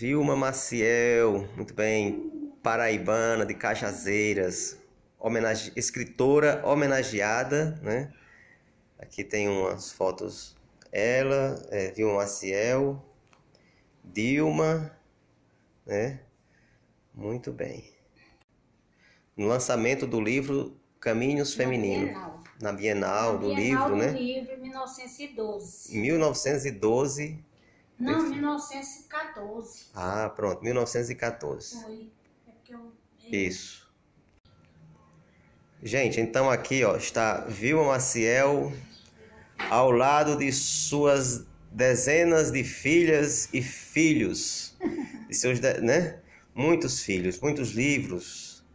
Vilma Maciel, muito bem, paraibana de Cajazeiras, escritora homenageada, né? Aqui tem umas fotos, ela, Vilma Maciel, Dilma, né? Muito bem. No lançamento do livro Caminhos Femininos, na Bienal do livro, né? Livro, 1912. 1912. Não, 1914. Ah, pronto, 1914. Foi. É porque eu... Isso. Gente, então aqui, ó, está Vilma Maciel ao lado de suas dezenas de filhas e filhos, de seus, né? Muitos filhos, muitos livros.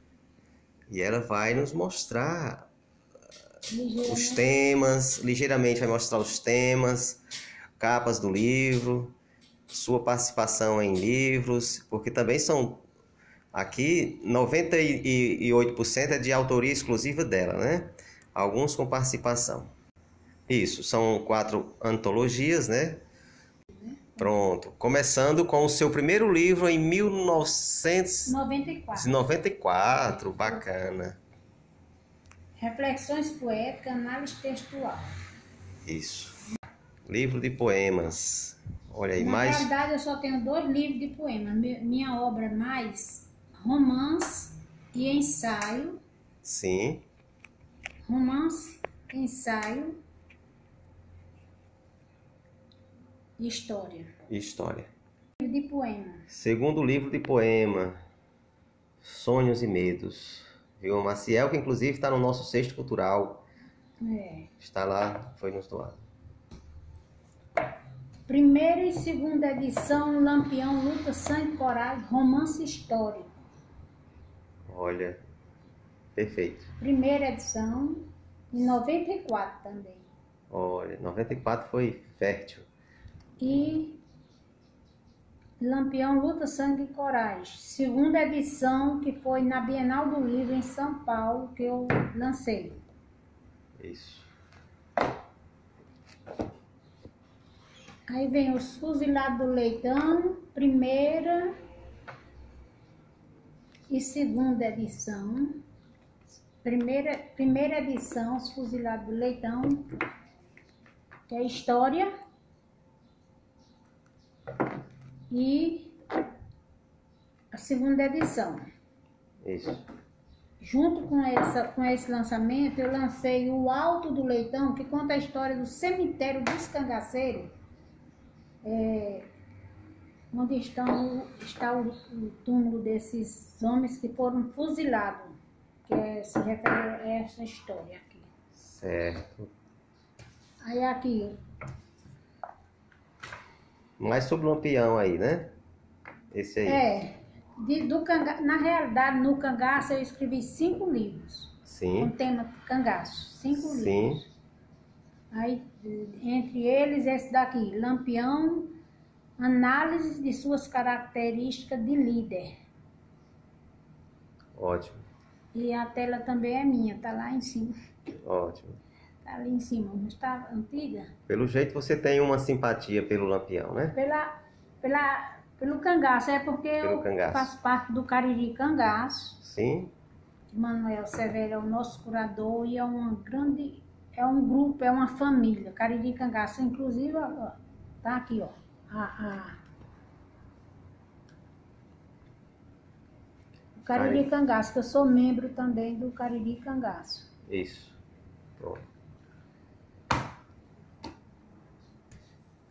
E ela vai nos mostrar os temas, ligeiramente vai mostrar os temas, capas do livro, sua participação em livros, porque também são, aqui 98% é de autoria exclusiva dela, né? Alguns com participação. Isso, são 4 antologias, né? Pronto, começando com o seu primeiro livro em 1994, bacana. Reflexões poéticas, análise textual. Isso. Livro de poemas. Olha aí, Na verdade, eu só tenho 2 livros de poemas. Minha obra mais romance e ensaio. Sim. Romance, ensaio e história. História. Livro de poema. Segundo livro de poema, Sonhos e Medos. Vilma Maciel, que inclusive está no nosso cesto cultural. Está lá, foi nos doado. Primeira e segunda edição, Lampião, Luta, Sangue e Coragem, romance histórico. Olha, perfeito. Primeira edição, em 94 também. Olha, 94 foi fértil. E Lampião, Luta, Sangue e Coragem. Segunda edição, que foi na Bienal do Livro em São Paulo, que eu lancei. Isso. Aí vem Os Fuzilados do Leitão, primeira e segunda edição. Primeira edição, Os Fuzilados do Leitão, que é história. E a segunda edição. Isso. Junto com esse lançamento, eu lancei O Alto do Leitão, que conta a história do cemitério dos cangaceiros, onde está o túmulo desses homens que foram fuzilados, que se refere a essa história aqui. Certo. Aí aqui... Mais sobre o Lampião aí, né? Esse aí. Na realidade, no cangaço eu escrevi 5 livros. Sim. Com tema cangaço, 5 livros. Sim. Aí, entre eles, esse daqui, Lampião, análise de suas características de líder. Ótimo. E a tela também é minha, tá lá em cima. Ótimo. Tá ali em cima, não está antiga? Pelo jeito você tem uma simpatia pelo Lampião, né? Pelo cangaço, é porque eu faço parte do Cariri Cangaço. Sim. Manuel Severo é o nosso curador e é um grupo, é uma família. Cariri Cangaço, inclusive, ó, tá aqui, ó. O Cariri Cangaço, que eu sou membro também do Cariri Cangaço. Isso. Pronto.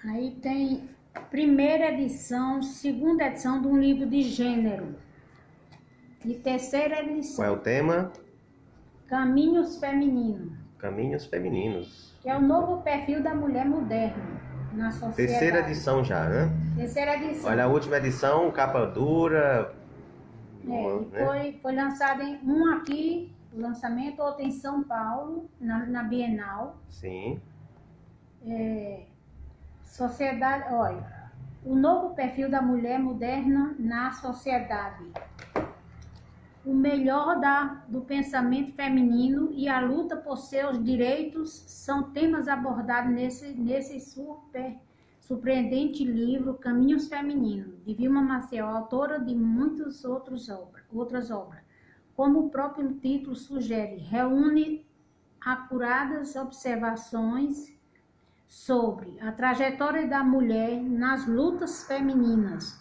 Aí tem primeira edição, segunda edição de um livro de gênero. E terceira edição. Qual é o tema? Caminhos Femininos. Caminhos Femininos. Que é o novo perfil da mulher moderna na sociedade. Terceira edição já, né? Terceira edição. Olha, a última edição, capa dura. Foi lançado um aqui, o lançamento, outro em São Paulo, na Bienal. Sim. Sociedade, olha, o novo perfil da mulher moderna na sociedade. O melhor do pensamento feminino e a luta por seus direitos são temas abordados nesse surpreendente livro Caminhos Femininos, de Vilma Maciel, autora de muitas outras obras. Como o próprio título sugere, reúne acuradas observações sobre a trajetória da mulher nas lutas femininas,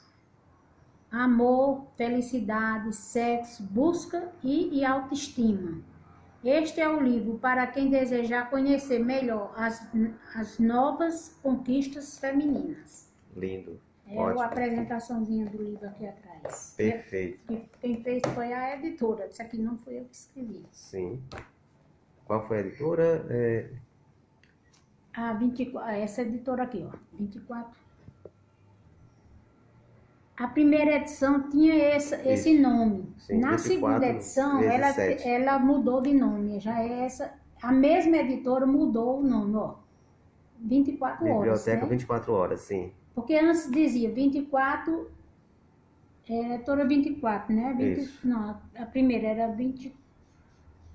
amor, felicidade, sexo, busca e autoestima. Este é o livro para quem desejar conhecer melhor as novas conquistas femininas. Lindo. É Ótimo. a apresentaçãozinha do livro aqui atrás. Perfeito. Quem fez foi a editora. Isso aqui não fui eu que escrevi. Sim. Qual foi a editora? Essa editora aqui, ó. 24. A primeira edição tinha esse nome. Sim, Na 24, segunda edição, 17. ela mudou de nome. Já é essa. A mesma editora mudou o nome, ó. 24 horas. Biblioteca, né? 24 horas, sim. Porque antes dizia 24, editora 24, né? Isso. Não, a primeira era 20.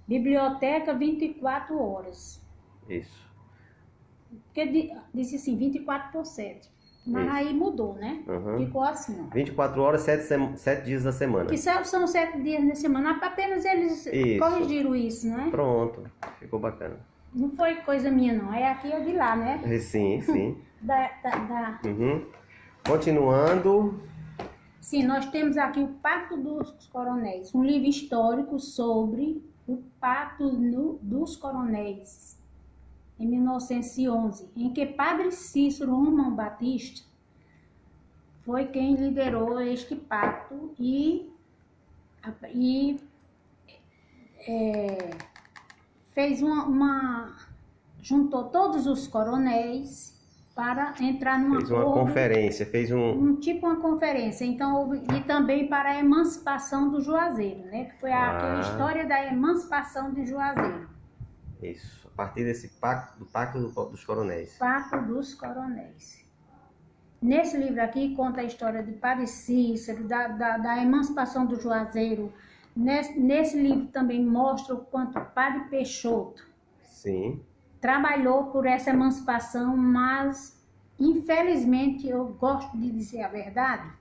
Biblioteca 24 horas. Isso. Porque disse assim, 24/7. Mas Isso. aí mudou, né? Uhum. Ficou assim, ó. 24 horas, 7 dias da semana. Que são 7 dias na semana. Apenas eles Isso. corrigiram isso, né? Pronto. Ficou bacana. Não foi coisa minha, não. É aqui ou de lá, né? Sim, sim. Uhum. Continuando. Sim, nós temos aqui o Pacto dos Coronéis. Um livro histórico sobre o Pacto dos Coronéis. Em 1911, em que Padre Cícero Romão Batista foi quem liderou este pacto e fez juntou todos os coronéis para entrar numa Fez uma conferência, fez tipo uma conferência. Então e também para a emancipação do Juazeiro, né? Que foi aquela história da emancipação de Juazeiro. Isso. A partir desse pacto, do Pacto dos Coronéis. Pacto dos Coronéis. Nesse livro aqui conta a história de Padre Cícero, da emancipação do Juazeiro. Nesse livro também mostra o quanto o Padre Peixoto Sim. trabalhou por essa emancipação, mas infelizmente, eu gosto de dizer a verdade,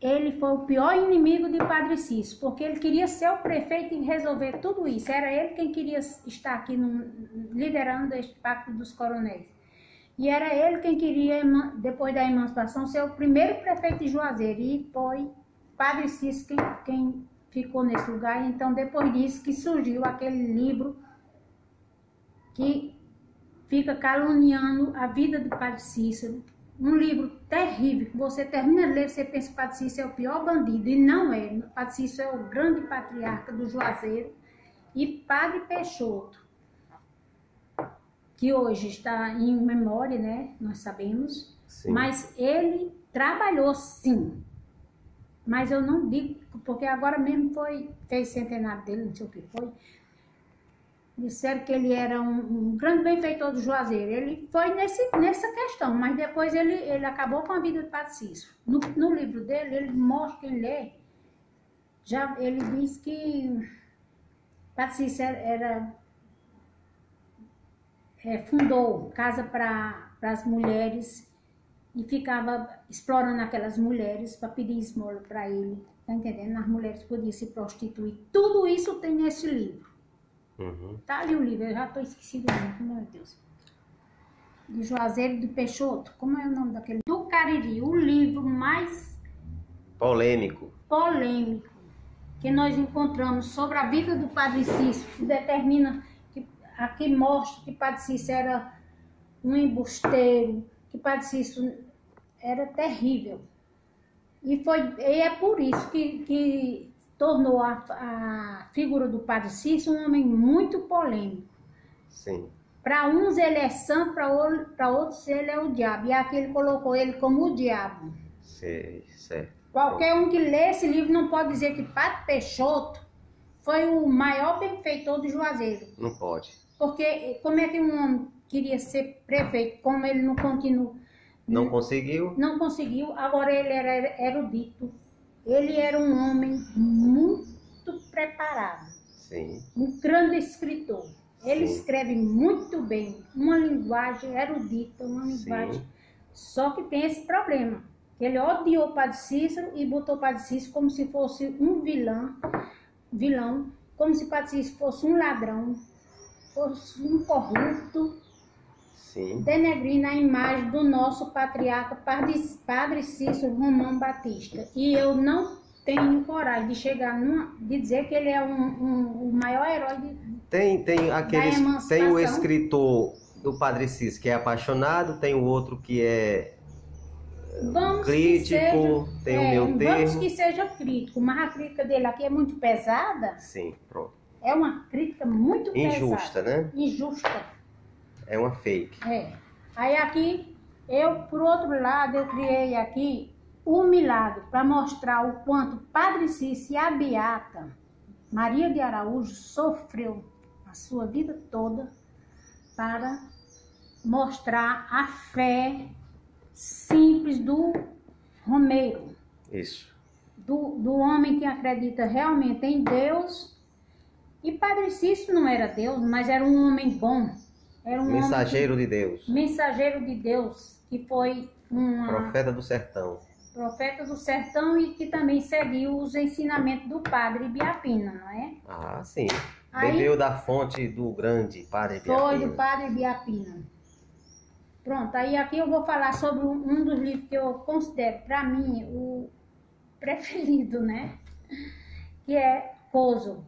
ele foi o pior inimigo de Padre Cícero, porque ele queria ser o prefeito e resolver tudo isso. Era ele quem queria estar aqui liderando este Pacto dos Coronéis. E era ele quem queria, depois da emancipação, ser o primeiro prefeito de Juazeiro. E foi Padre Cícero quem ficou nesse lugar. Então, depois disso que surgiu aquele livro que fica caluniando a vida de Padre Cícero. Um livro terrível, que você termina de ler, você pensa que Padre Cícero é o pior bandido, e não é. Padre Cícero é o grande patriarca do Juazeiro. E Padre Peixoto, que hoje está em memória, né? Nós sabemos. Sim. Mas ele trabalhou sim. Mas eu não digo, porque agora mesmo fez centenário dele, não sei o que foi. Disseram que ele era um grande benfeitor do Juazeiro. Ele foi nessa questão, mas depois ele acabou com a vida de Padre Cícero. No livro dele, ele mostra, quem lê, ele diz que Padre Cícero fundou casa para as mulheres e ficava explorando aquelas mulheres para pedir esmola para ele. Tá entendendo? As mulheres podiam se prostituir. Tudo isso tem nesse livro. Uhum. Tá ali o livro, eu já estou esquecido mesmo, meu Deus. De Juazeiro de Peixoto, como é o nome daquele? Do Cariri, o livro mais polêmico que nós encontramos sobre a vida do Padre Cícero, que determina, aqui mostra que Padre Cícero era um embusteiro, que Padre Cícero era terrível. E é por isso que tornou a figura do Padre Cícero um homem muito polêmico. Sim. Para uns ele é santo, para outros ele é o diabo. E aqui ele colocou ele como o diabo. Sim, certo. Qualquer um que lê esse livro não pode dizer que Padre Peixoto foi o maior benfeitor do Juazeiro. Não pode. Porque como é que um homem queria ser prefeito, como ele não continuou? Não conseguiu? Não conseguiu. Agora ele era erudito. Ele era um homem muito preparado. Sim. Um grande escritor. Ele Sim. escreve muito bem, uma linguagem erudita, uma linguagem... Sim. Só que tem esse problema, que ele odiou o Padre Cícero e botou o Padre Cícero como se fosse um vilão, como se o Padre Cícero fosse um ladrão, fosse um corrupto, Sim. denegrindo a imagem do nosso patriarca Padre Cícero Romão Batista. E eu não tenho coragem de chegar de dizer que ele é o maior herói Tem o escritor do Padre Cícero que é apaixonado, tem o outro que é crítico, tem o meu termo. Vamos que seja crítico, mas a crítica dele aqui é muito pesada. Sim, pronto. É uma crítica muito injusta, pesada. Né? Injusta. É uma fake. Aí aqui, por outro lado, eu criei aqui um milagre para mostrar o quanto Padre Cícero e a Beata Maria de Araújo sofreu a sua vida toda para mostrar a fé simples do Romeiro. Isso. Do homem que acredita realmente em Deus. E Padre Cícero não era Deus, mas era um homem bom. Era um mensageiro de Deus. Mensageiro de Deus, que foi profeta do sertão. Profeta do sertão e que também seguiu os ensinamentos do Padre Biapina, não é? Ah, sim. Bebeu da fonte do grande Padre Biapina. Foi do Padre Biapina. Pronto, aí aqui eu vou falar sobre um dos livros que eu considero, para mim, o preferido, né? Que é Kosovo.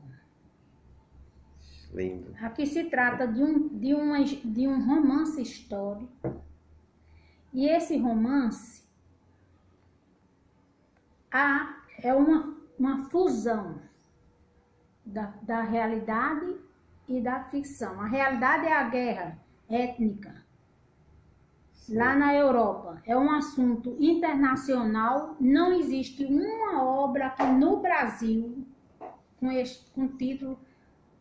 Lindo. Aqui se trata de um romance histórico. E esse romance é uma fusão da realidade e da ficção. A realidade é a guerra étnica lá na Europa. É um assunto internacional. Não existe uma obra aqui no Brasil com título,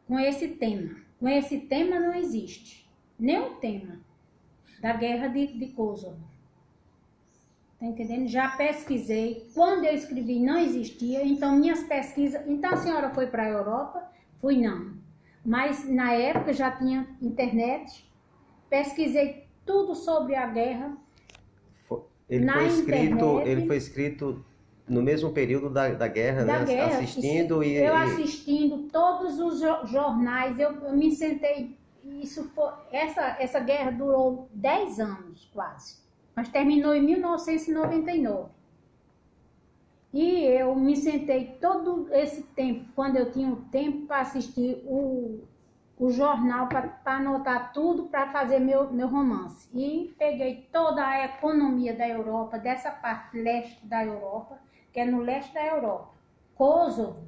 com esse tema. Com esse tema não existe. Nem o tema da guerra de Kosovo. Tá entendendo? Já pesquisei. Quando eu escrevi não existia. Então minhas pesquisas... Então a senhora foi para a Europa? Fui não. Mas na época já tinha internet. Pesquisei tudo sobre a guerra. Ele foi escrito no mesmo período da guerra, né? Guerra, assistindo assistindo todos os jornais, eu me sentei, essa guerra durou 10 anos quase, mas terminou em 1999. E eu me sentei todo esse tempo, quando eu tinha tempo para assistir o jornal, para anotar tudo, para fazer meu romance. E peguei toda a economia da Europa, dessa parte leste da Europa, que é no leste da Europa. Kosovo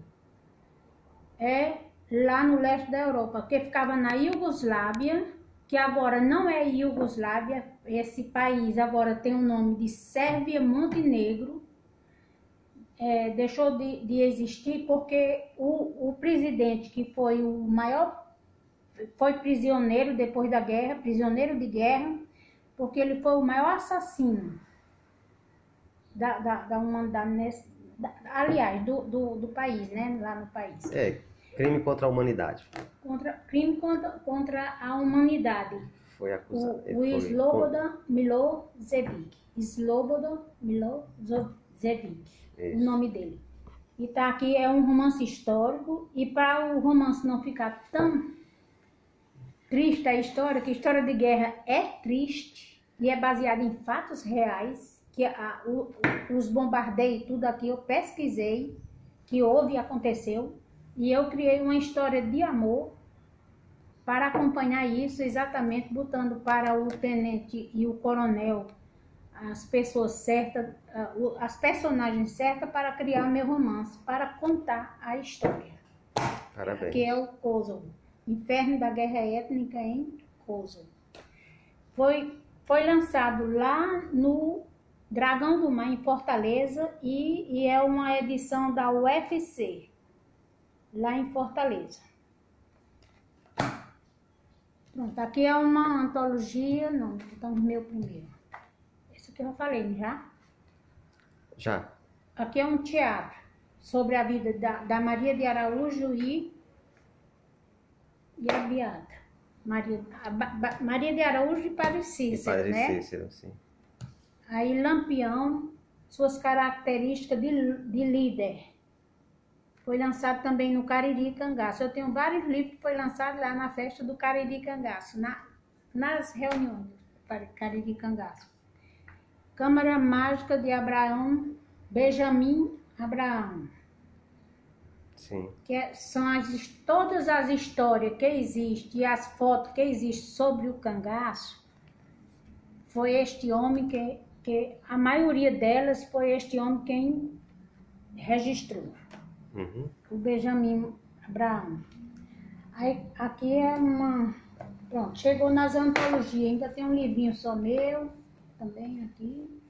é lá no leste da Europa, que ficava na Iugoslávia, que agora não é Iugoslávia, esse país agora tem o nome de Sérvia-Montenegro. Deixou de existir porque o presidente, que foi o maior, foi prisioneiro depois da guerra, prisioneiro de guerra, porque ele foi o maior assassino da humanidade, aliás, do país, né? Lá no país. Crime contra a humanidade. Crime contra a humanidade. Foi acusado. O Slobodan Milošević. Slobodan Milošević, o nome dele. E tá aqui, é um romance histórico, e para o romance não ficar tão triste a história, que a história de guerra é triste e é baseada em fatos reais, que os bombardeios, tudo aqui eu pesquisei, que houve e aconteceu, e eu criei uma história de amor para acompanhar isso, exatamente botando para o tenente e o coronel as pessoas certas, as personagens certas para criar o meu romance, para contar a história. Parabéns. Que é o Kosovo. Inferno da Guerra Étnica em Kosovo. Foi lançado lá no Dragão do Mar, em Fortaleza, e é uma edição da UFC, lá em Fortaleza. Pronto, aqui é uma antologia, não, então o meu primeiro. Esse aqui eu já falei, já? Já. Aqui é um teatro sobre a vida da Maria de Araújo e a Beata. Maria de Araújo e Padre Cícero, Padre né? Cícero, sim. Aí Lampião, suas características de líder. Foi lançado também no Cariri Cangaço. Eu tenho vários livros que foi lançado lá na festa do Cariri Cangaço, nas reuniões do Cariri Cangaço. Câmara Mágica de Abraão, Benjamin Abraão. Sim. São todas as histórias que existem e as fotos que existem sobre o cangaço. Foi este homem que a maioria delas foi este homem quem registrou. Uhum. O Benjamin Abraão. Aí, aqui é uma... Pronto, chegou nas antologias. Ainda tem um livrinho só meu, também aqui.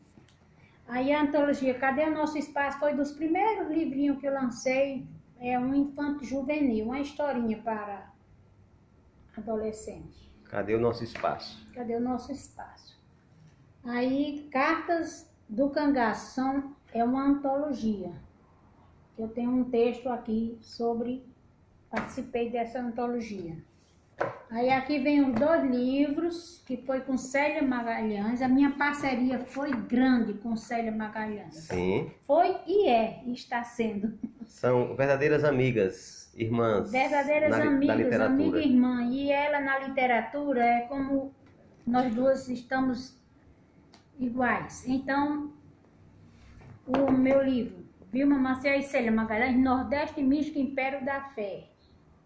Aí a antologia Cadê o Nosso Espaço? Foi dos primeiros livrinhos que eu lancei. É um infanto juvenil, uma historinha para adolescente. Cadê o Nosso Espaço? Cadê o Nosso Espaço? Aí, Cartas do Cangaço é uma antologia. Eu tenho um texto aqui participei dessa antologia. Aí aqui vem os 2 livros, que foi com Célia Magalhães. A minha parceria foi grande com Célia Magalhães. Sim. Foi e está sendo. São verdadeiras amigas, irmãs. Verdadeiras amigas, amiga e irmã. E ela na literatura é como nós duas estamos iguais. Então, o meu livro, Vilma Maciel e Célia Magalhães, Nordeste Místico Império da Fé,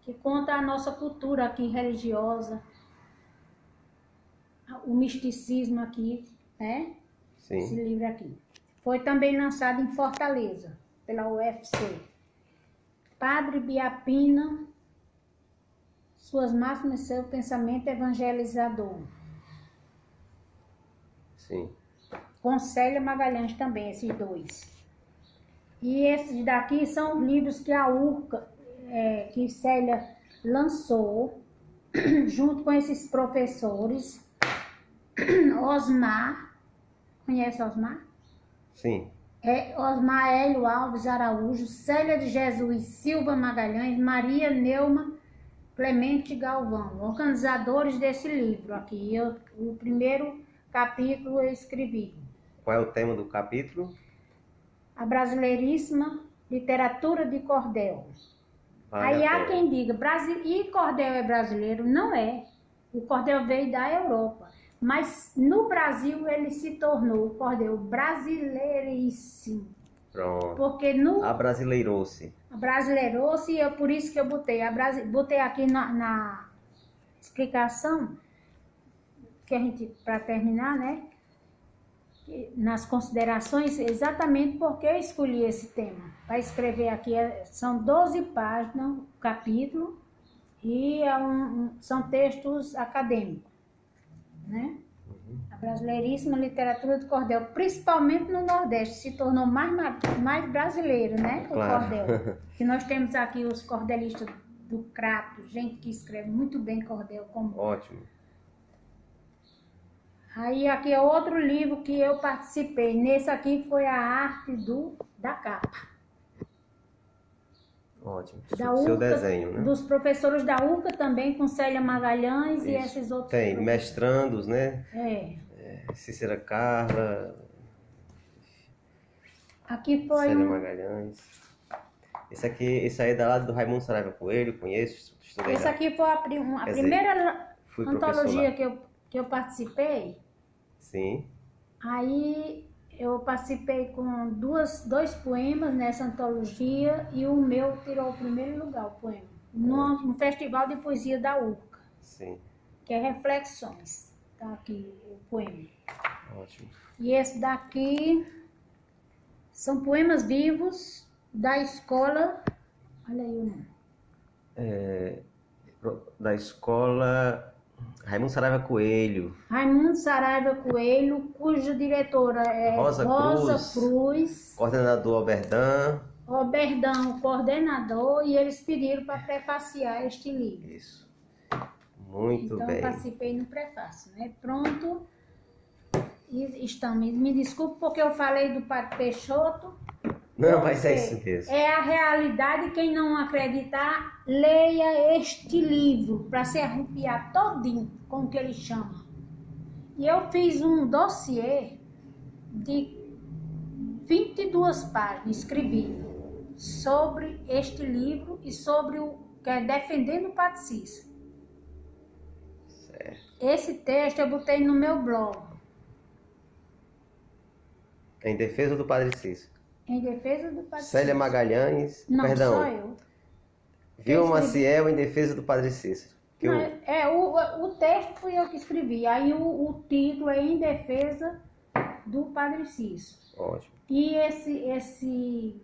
que conta a nossa cultura aqui religiosa, o misticismo aqui, né? Sim. Esse livro aqui. Foi também lançado em Fortaleza, pela UFC. Padre Biapina, suas máximas e seu pensamento evangelizador. Sim. Com Célia Magalhães também, esses 2. E esses daqui são os livros que a URCA, que Célia lançou, junto com esses professores. Osmar, conhece Osmar? Sim. Osmar Hélio Alves Araújo, Célia de Jesus Silva Magalhães, Maria Neuma Clemente Galvão, organizadores desse livro aqui. O primeiro capítulo eu escrevi. Qual é o tema do capítulo? A brasileiríssima literatura de cordel. Aí há quem diga, e cordel é brasileiro? Não é. O cordel veio da Europa. Mas no Brasil ele se tornou o cordel brasileiríssimo. Pronto. Porque Abrasileirou-se. Abrasileirou-se, e por isso que eu botei aqui na explicação, que a gente, para terminar, né? Nas considerações, exatamente porque eu escolhi esse tema. Para escrever aqui, são 12 páginas, capítulo, e são textos acadêmicos, né? A brasileiríssima literatura do cordel, principalmente no Nordeste, se tornou mais brasileiro, né? O claro. Cordel. Que nós temos aqui os cordelistas do Crato, gente que escreve muito bem cordel. Ótimo. Aí aqui é outro livro que eu participei. Nesse aqui foi a arte da capa. Ótimo. Da seu URCA, desenho, né? Dos professores da URCA também, com Célia Magalhães. Isso. E esses outros. Tem mestrandos, né? Cícera Carla. Aqui foi Célia Magalhães. Esse aí é da lado do Raimundo Saraiva Coelho, conheço. Esse aqui foi a primeira antologia que eu participei. Sim. Aí eu participei com dois poemas nessa antologia e o meu tirou o primeiro lugar, o poema. No Festival de Poesia da URCA. Sim. Que é Reflexões. Tá aqui o poema. Ótimo. E esse daqui são poemas vivos da escola. Olha aí o nome. Da escola Raimundo Saraiva Coelho. Raimundo Saraiva Coelho, cuja diretora é Rosa Cruz. Coordenador Oberdan. Oberdan, o coordenador, e eles pediram para prefaciar este livro. Isso. Muito então, bem. Então, participei no prefácio, né? Pronto. E estamos. Me desculpe porque eu falei do Padre Peixoto. Não, mas é isso mesmo. É a realidade. Quem não acreditar, leia este livro para se arrepiar todinho com o que ele chama. E eu fiz um dossiê de 22 páginas, escrevi sobre este livro e sobre o que é Defendendo o Padre Cícero. Certo. Esse texto eu botei no meu blog. Em defesa do Padre Cícero. Em defesa do Padre Célia Cícero. Magalhães, Não, perdão, só eu. Vilma Maciel em defesa do Padre Cícero. Que O texto fui eu que escrevi. Aí o título é Em Defesa do Padre Cícero. Ótimo. E esse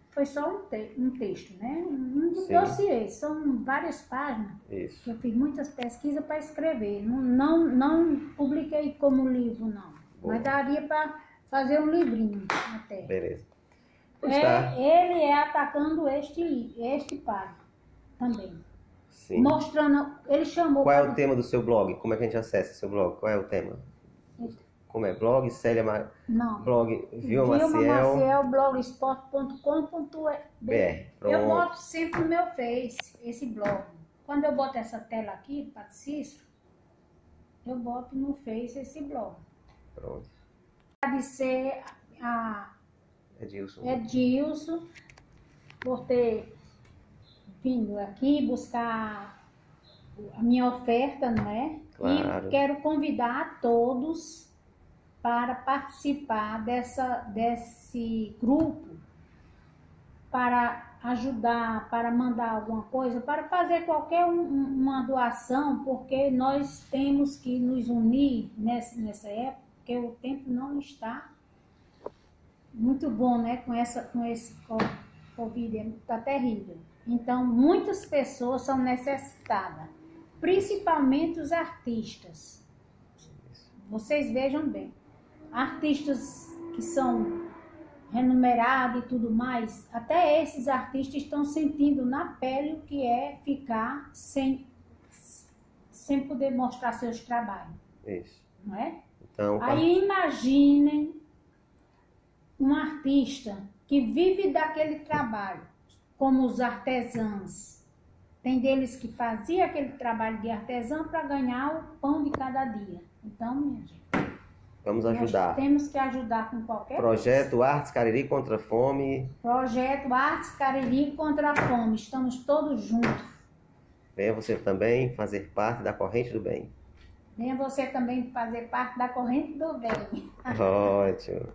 foi só um texto, né? Um Sim. dossiê. São várias páginas. Isso. Que eu fiz muitas pesquisas para escrever. Não publiquei como livro, não. Boa. Mas daria para fazer um livrinho até. Beleza. Pois tá. Ele é atacando este padre também. Sim. Mostrando, ele chamou... Qual é o tema do seu blog? Como é que a gente acessa seu blog? Qual é o tema? Como é? Blog Célia Não. Blog Vilma Maciel blogspot.com.br. Eu boto sempre no meu Face esse blog. Quando eu boto essa tela aqui, Padre Cícero, eu boto no Face esse blog. Pronto. Pode ser a Edilson, por ter vindo aqui buscar a minha oferta, não é? Claro. E quero convidar a todos para participar desse grupo, para ajudar, para mandar alguma coisa, para fazer qualquer uma doação, porque nós temos que nos unir nessa época, porque o tempo não está muito bom, né? Com esse Covid, está terrível. Então, muitas pessoas são necessitadas, principalmente os artistas. Vocês vejam bem, artistas que são remunerados e tudo mais, até esses artistas estão sentindo na pele o que é ficar sem poder mostrar seus trabalhos. Isso. Não é? Então, aí imaginem um artista que vive daquele trabalho, como os artesãos. Tem deles que faziam aquele trabalho de artesão para ganhar o pão de cada dia. Então, minha gente, vamos ajudar. nós temos que ajudar com qualquer Projeto Artes Cariri contra a Fome. Projeto Artes Cariri contra a Fome. Estamos todos juntos. Venha você também fazer parte da corrente do bem. Venha você também fazer parte da corrente do bem. Ótimo.